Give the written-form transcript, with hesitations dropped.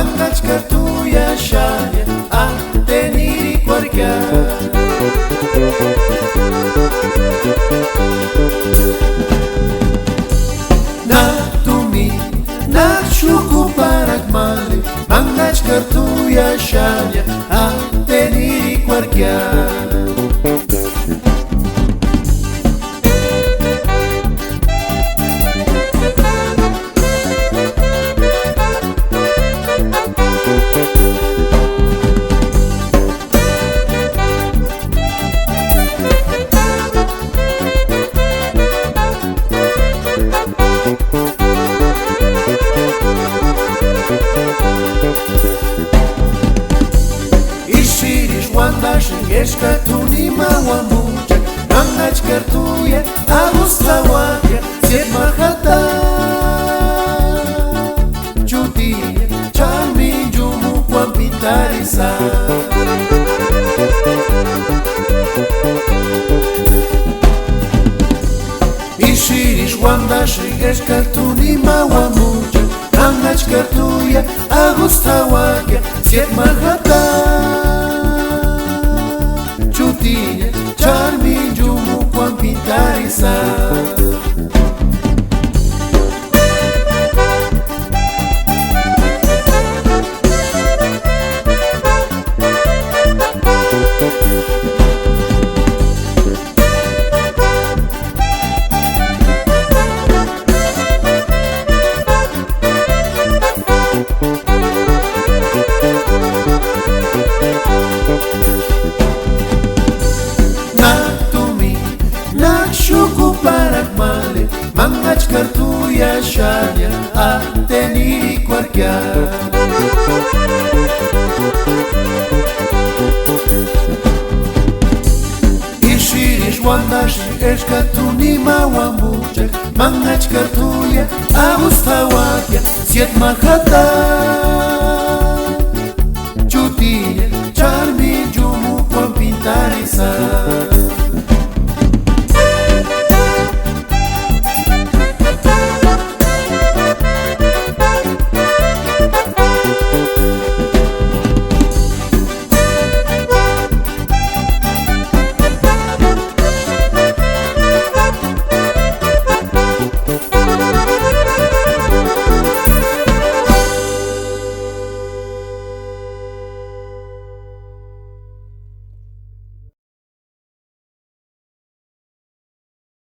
mangach kartuya shaya a teniri kwarka na tumi na shuku parak male mangach kartuya shaya a teniri kwarka Ishirish wandash yeshka tunima wamucha mangach kartuya agustawakia siet mahata chutia chami jumu kwampitarisa Ishirish wandash yeshka tunima wamucha mangach kartuya agustawakia siet mahata chutia charmi jumu kwampitarisa Shuku parak male mangach kartuya shaya a teniri kwarka Ishirish wandash eshka tunima wamucha mangach kartuya agustawakia siet mahata